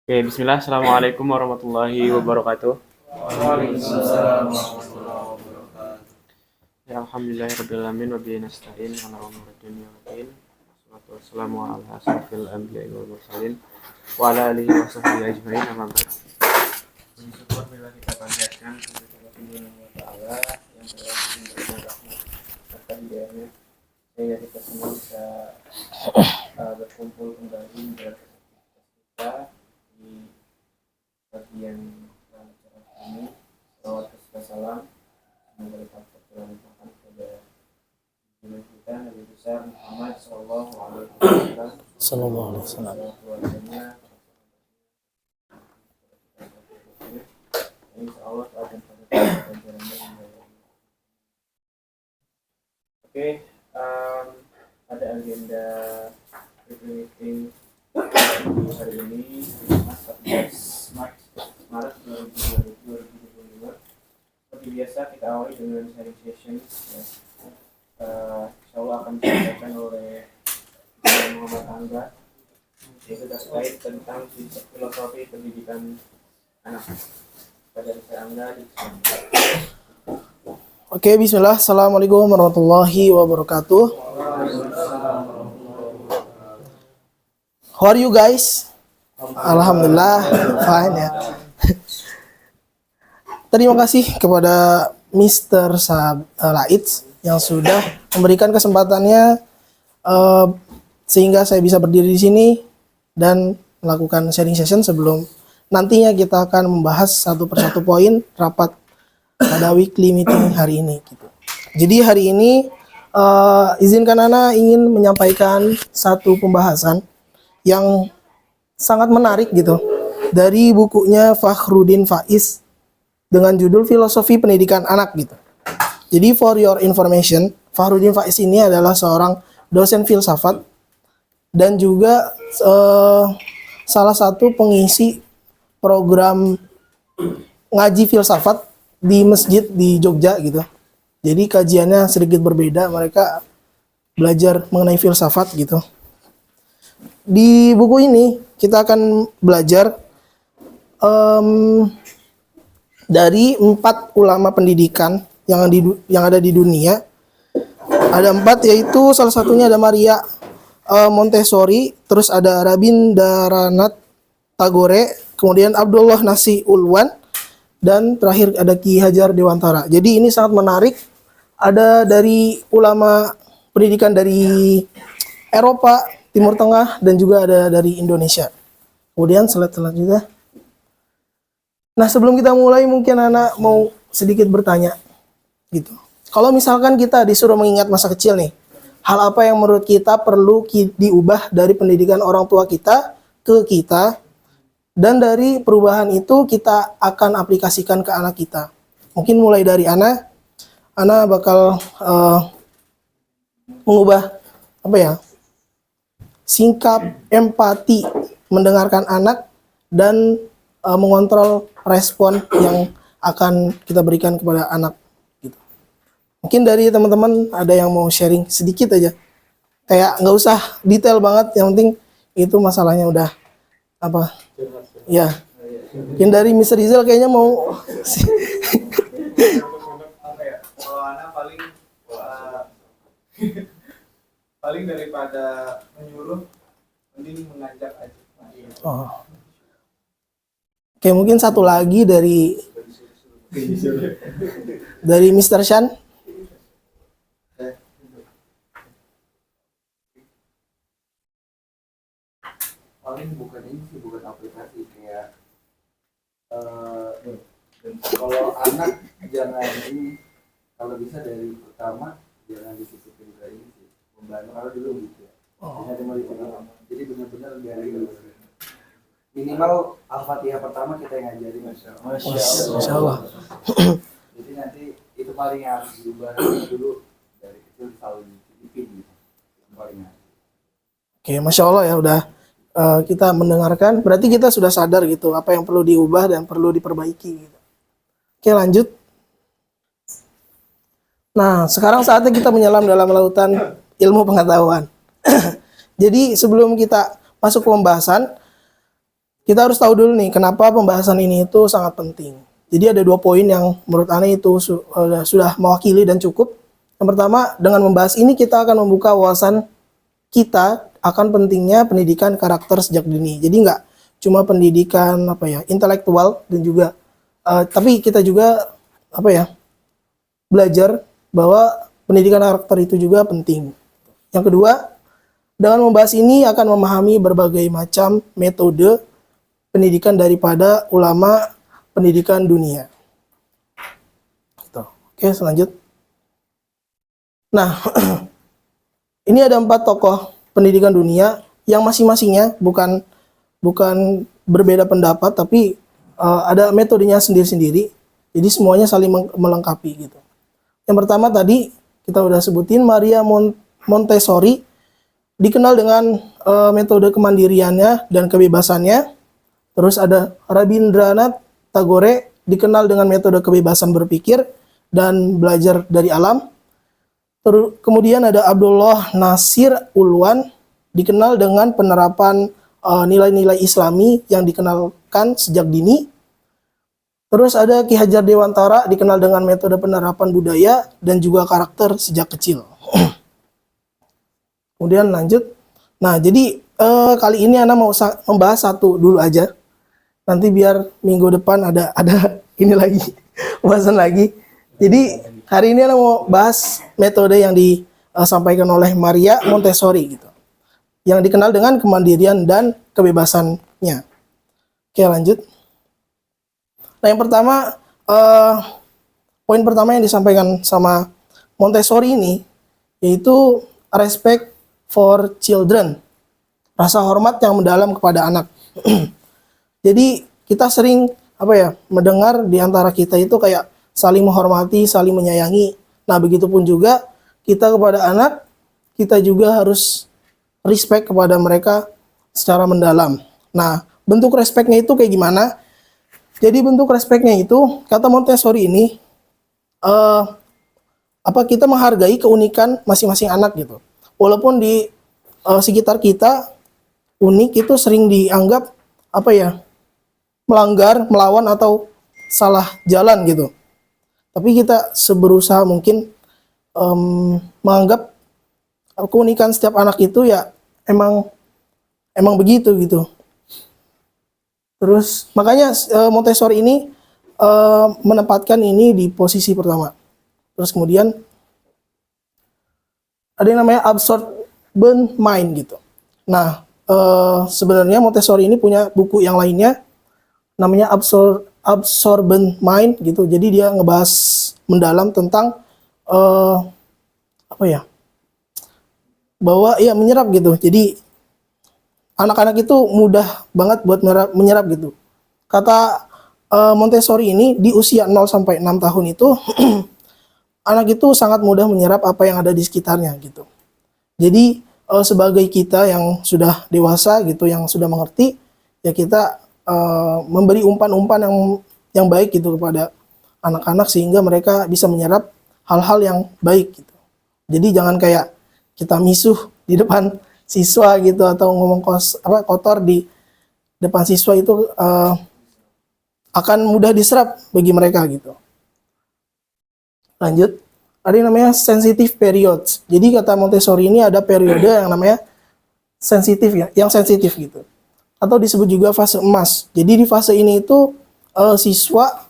Oke, bismillah. Assalamualaikum warahmatullahi wabarakatuh. Waalaikumsalam warahmatullahi wabarakatuh. Ya, alhamdulillahirrabbilalamin wa bihi nasta'in ala umuri dunya waddin. Wassalatu wassalamu ala asrofil anbiya'i wal mursalin wa ala alihi wa sahbihi ajma'in, amma ba'd. Bersyukur bila kita panjatkan kepada Allah Subhanahu wa taala yang telah memberikan rahmat serta hidayahnya sehingga kita semua bisa berkumpul kembali dalam kita di bagian cerah ini. Salawat serta salam semoga tetap tercurahkan kepada junjungan kita Nabi besar Muhammad Sallallahu Alaihi Wasallam. Sallallahu alaihi wasallam. Keluarganya, insya Allah akan pada pelajarannya. Oke, ada agenda meeting hari ini 14 Maret 2025. Seperti biasa kita awali dengan sharing session ya. Insya Allah akan disampaikan oleh Muhammad Angga, yaitu terkait tentang filosofi pendidikan anak. Pada Mr. Angga di sini. Oke, bismillah. Assalamualaikum warahmatullahi wabarakatuh. How are you guys? Alhamdulillah, fine ya. Terima kasih kepada Mr. Laitz yang sudah memberikan kesempatannya sehingga saya bisa berdiri di sini dan melakukan sharing session sebelum nantinya kita akan membahas satu persatu poin rapat pada weekly meeting hari ini. Gitu. Jadi hari ini izinkan Ana ingin menyampaikan satu pembahasan yang sangat menarik gitu dari bukunya Fakhrudin Faiz dengan judul Filosofi Pendidikan Anak gitu. Jadi for your information, Fakhrudin Faiz ini adalah seorang dosen filsafat dan juga salah satu pengisi program ngaji filsafat di masjid di Jogja gitu. Jadi kajiannya sedikit berbeda, mereka belajar mengenai filsafat gitu. Di buku ini kita akan belajar dari 4 ulama pendidikan yang ada di dunia. Ada 4, yaitu salah satunya ada Maria Montessori, terus ada Rabindranath Tagore, kemudian Abdullah Nasi Ulwan, dan terakhir ada Ki Hajar Dewantara. Jadi ini sangat menarik. Ada dari ulama pendidikan dari Eropa, Timur Tengah, dan juga ada dari Indonesia. Kemudian slide selanjutnya. Nah, sebelum kita mulai mungkin anak mau sedikit bertanya gitu. Kalau misalkan kita disuruh mengingat masa kecil nih, hal apa yang menurut kita perlu diubah dari pendidikan orang tua kita ke kita, dan dari perubahan itu kita akan aplikasikan ke anak kita. Mungkin mulai dari Ana bakal mengubah sikap empati mendengarkan anak dan mengontrol respon yang akan kita berikan kepada anak gitu. Mungkin dari teman-teman ada yang mau sharing sedikit aja, kayak nggak usah detail banget, yang penting itu masalahnya udah ya. Mungkin dari Mr. Rizal kayaknya mau Kalau anak paling daripada menyuruh, mending mengajak aja. oh. Oke, mungkin satu lagi dari Mr. Shan. Paling bukan ini sih, bukan aplikasi kayak kalau anak jangan ini, kalau bisa dari pertama jangan disisipin ke ini sih, membantu kalau dulu gitu ya. Jadi benar-benar dari minimal Al-Fatihah pertama kita yang ngajarin. Masya Allah. Jadi nanti itu paling yang harus diubah dulu, dari kecil selalu dititipin gitu, yang paling harus. Oke, Masya Allah ya, udah kita mendengarkan, berarti kita sudah sadar gitu apa yang perlu diubah dan perlu diperbaiki gitu. Oke, lanjut. Nah, sekarang saatnya kita menyelam dalam lautan ilmu pengetahuan. Jadi sebelum kita masuk ke pembahasan, kita harus tahu dulu nih kenapa pembahasan ini itu sangat penting. Jadi ada 2 poin yang menurut Ane itu sudah mewakili dan cukup. Yang pertama, dengan membahas ini kita akan membuka wawasan kita akan pentingnya pendidikan karakter sejak dini. Jadi nggak cuma pendidikan intelektual dan juga tapi kita juga belajar bahwa pendidikan karakter itu juga penting. Yang kedua, dengan membahas ini akan memahami berbagai macam metode pendidikan daripada ulama pendidikan dunia. Oke, selanjut. Nah, ini ada 4 tokoh pendidikan dunia yang masing-masingnya bukan berbeda pendapat, tapi ada metodenya sendiri-sendiri. Jadi semuanya saling melengkapi gitu. Yang pertama tadi kita udah sebutin Maria Montessori, dikenal dengan metode kemandiriannya dan kebebasannya. Terus ada Rabindranath Tagore, dikenal dengan metode kebebasan berpikir dan belajar dari alam. Kemudian ada Abdullah Nasir Ulwan, dikenal dengan penerapan nilai-nilai Islami yang dikenalkan sejak dini. Terus ada Ki Hajar Dewantara, dikenal dengan metode penerapan budaya dan juga karakter sejak kecil. Kemudian lanjut. Nah, jadi kali ini Ana mau membahas satu dulu aja. Nanti biar minggu depan ada ini lagi, pembahasan lagi. Jadi hari ini Ana mau bahas metode yang disampaikan oleh Maria Montessori gitu, yang dikenal dengan kemandirian dan kebebasannya. Oke, lanjut. Nah, yang pertama, poin pertama yang disampaikan sama Montessori ini yaitu respect for children, rasa hormat yang mendalam kepada anak. Jadi kita sering mendengar di antara kita itu kayak saling menghormati, saling menyayangi. Nah, begitupun juga kita kepada anak, kita juga harus respect kepada mereka secara mendalam. Nah, bentuk respectnya itu kayak gimana? Jadi bentuk respectnya itu, kata Montessori ini, kita menghargai keunikan masing-masing anak gitu. Walaupun di sekitar kita unik itu sering dianggap melanggar, melawan atau salah jalan gitu. Tapi kita seberusaha mungkin menganggap keunikan setiap anak itu ya emang begitu gitu. Terus makanya Montessori ini menempatkan ini di posisi pertama. Terus kemudian ada yang namanya absorbent mind gitu. Nah, sebenarnya Montessori ini punya buku yang lainnya namanya absorbent mind gitu. Jadi dia ngebahas mendalam tentang bahwa ya menyerap gitu. Jadi anak-anak itu mudah banget buat menyerap gitu. Kata Montessori ini di usia 0 sampai 6 tahun itu anak itu sangat mudah menyerap apa yang ada di sekitarnya gitu. Jadi sebagai kita yang sudah dewasa gitu, yang sudah mengerti, ya kita memberi umpan-umpan yang baik gitu kepada anak-anak sehingga mereka bisa menyerap hal-hal yang baik gitu. Jadi jangan kayak kita misuh di depan siswa gitu atau ngomong kotor di depan siswa itu akan mudah diserap bagi mereka gitu. Lanjut, ada yang namanya sensitive periods. Jadi kata Montessori ini ada periode yang namanya sensitif ya, yang sensitif gitu. Atau disebut juga fase emas. Jadi di fase ini itu siswa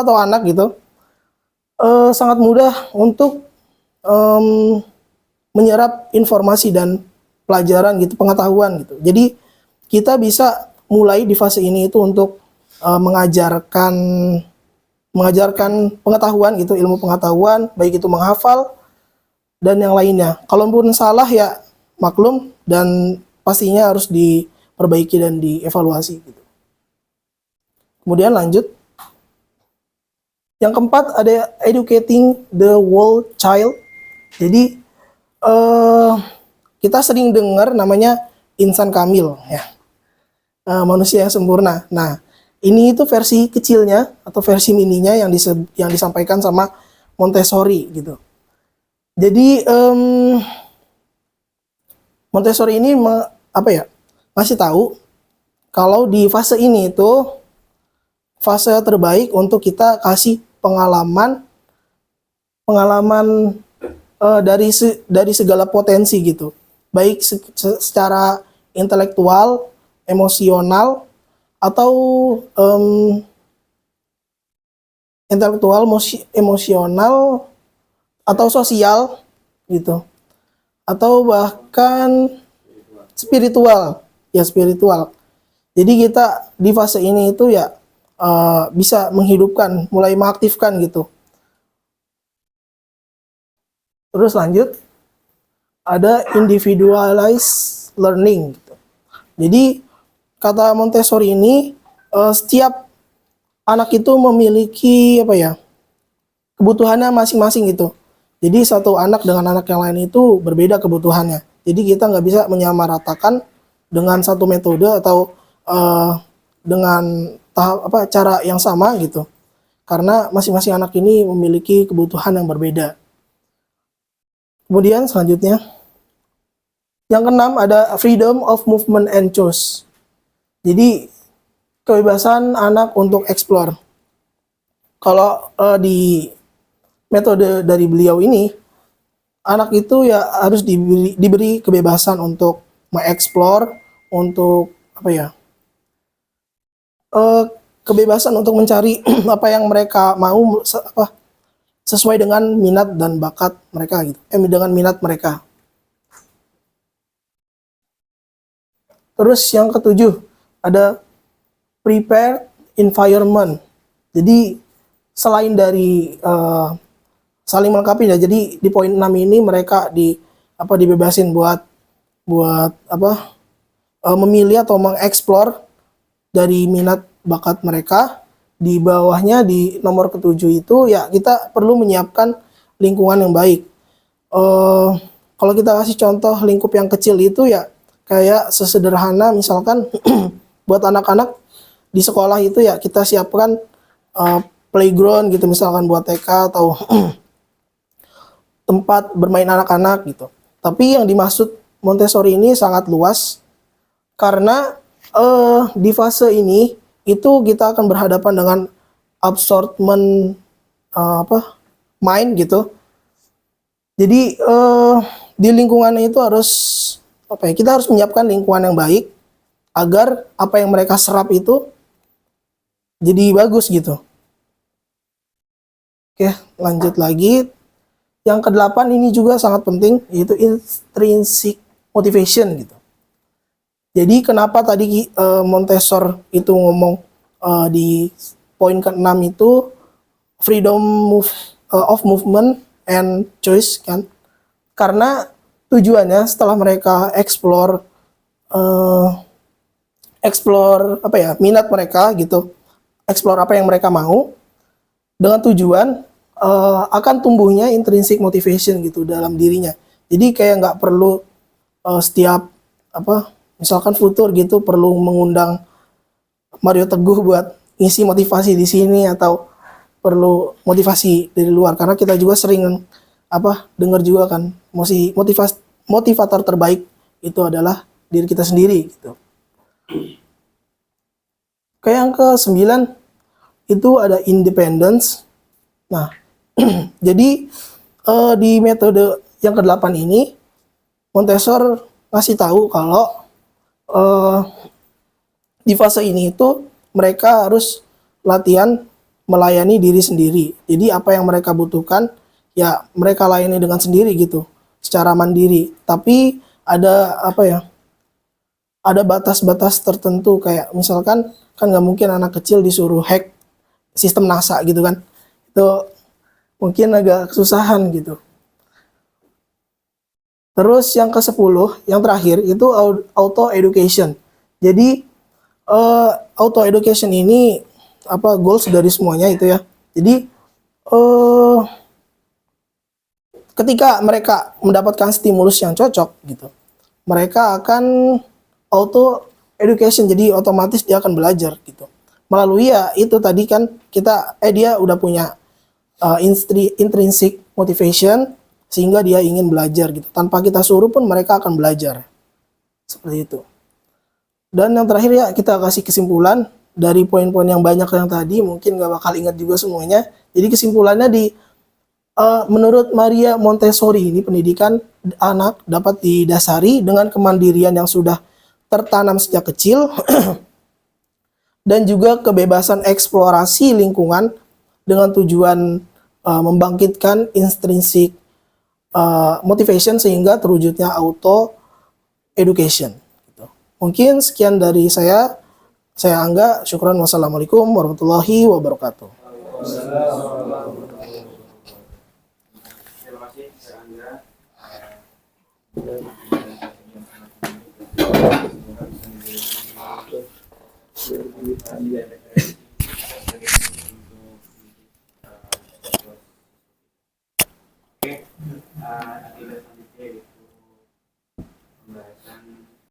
atau anak gitu sangat mudah untuk menyerap informasi dan pelajaran gitu, pengetahuan gitu. Jadi kita bisa mulai di fase ini itu untuk mengajarkan pengetahuan gitu, ilmu pengetahuan, baik itu menghafal dan yang lainnya. Kalaupun salah ya maklum dan pastinya harus diperbaiki dan dievaluasi gitu. Kemudian lanjut. Yang keempat ada educating the whole child. Jadi kita sering dengar namanya insan kamil ya, manusia yang sempurna. Nah, ini itu versi kecilnya atau versi mininya yang disampaikan sama Montessori gitu. Jadi Montessori ini ngasih tahu kalau di fase ini itu fase terbaik untuk kita kasih pengalaman dari segala potensi gitu, baik secara intelektual, emosional, atau emosional atau sosial gitu, atau bahkan spiritual, ya spiritual. Jadi kita di fase ini itu ya bisa menghidupkan, mulai mengaktifkan gitu. Terus lanjut, ada individualized learning gitu. Jadi kata Montessori ini setiap anak itu memiliki kebutuhannya masing-masing gitu. Jadi satu anak dengan anak yang lain itu berbeda kebutuhannya. Jadi kita nggak bisa menyamaratakan dengan satu metode atau dengan cara yang sama gitu. Karena masing-masing anak ini memiliki kebutuhan yang berbeda. Kemudian selanjutnya, yang keenam ada freedom of movement and choice. Jadi kebebasan anak untuk explore. Kalau di metode dari beliau ini, anak itu ya harus diberi kebebasan untuk mengeksplor, untuk kebebasan untuk mencari apa yang mereka mau, sesuai dengan minat dan bakat mereka gitu. Dengan minat mereka. Terus yang ketujuh ada prepared environment. Jadi selain dari saling melengkapi ya. Jadi di poin 6 ini mereka dibebasin buat memilih atau mengeksplor dari minat bakat mereka. Di bawahnya di nomor ketujuh itu ya kita perlu menyiapkan lingkungan yang baik. Kalau kita kasih contoh lingkup yang kecil itu ya kayak sesederhana misalkan buat anak-anak di sekolah itu ya kita siapkan playground gitu misalkan buat TK atau tempat bermain anak-anak gitu. Tapi yang dimaksud Montessori ini sangat luas karena di fase ini itu kita akan berhadapan dengan absorbment mind gitu. Jadi di lingkungan itu harus kita harus menyiapkan lingkungan yang baik agar apa yang mereka serap itu jadi bagus gitu. Oke, lanjut lagi. Yang ke-8 ini juga sangat penting, yaitu intrinsic motivation gitu. Jadi kenapa tadi Montessori itu ngomong di poin ke-6 itu freedom of movement and choice kan? Karena tujuannya setelah mereka explore minat mereka gitu, explore apa yang mereka mau dengan tujuan akan tumbuhnya intrinsic motivation gitu dalam dirinya. Jadi kayak nggak perlu setiap misalkan futur gitu perlu mengundang Mario Teguh buat ngisi motivasi di sini atau perlu motivasi dari luar, karena kita juga sering dengar juga kan motivator terbaik itu adalah diri kita sendiri gitu. Kayak yang ke-9 itu ada independence. Nah, jadi di metode yang ke-8 ini Montessori ngasih tahu kalau di fase ini itu mereka harus latihan melayani diri sendiri. Jadi apa yang mereka butuhkan ya mereka layani dengan sendiri gitu, secara mandiri. Tapi ada ada batas-batas tertentu, kayak misalkan kan nggak mungkin anak kecil disuruh hack sistem NASA gitu kan. Itu mungkin agak kesusahan gitu. Terus yang ke-10, yang terakhir itu auto education. Jadi auto education ini goals dari semuanya itu ya. Jadi ketika mereka mendapatkan stimulus yang cocok gitu, mereka akan auto education, jadi otomatis dia akan belajar gitu. Melalui ya itu tadi kan dia udah punya intrinsic motivation sehingga dia ingin belajar gitu. Tanpa kita suruh pun mereka akan belajar. Seperti itu. Dan yang terakhir ya kita kasih kesimpulan dari poin-poin yang banyak yang tadi, mungkin nggak bakal ingat juga semuanya. Jadi kesimpulannya menurut Maria Montessori ini pendidikan anak dapat didasari dengan kemandirian yang sudah tertanam sejak kecil dan juga kebebasan eksplorasi lingkungan dengan tujuan membangkitkan intrinsik motivation sehingga terwujudnya auto education. Gitu. Mungkin sekian dari saya. Saya Angga. Syukran. Wassalamualaikum warahmatullahi wabarakatuh. Terima kasih, Pak Angga.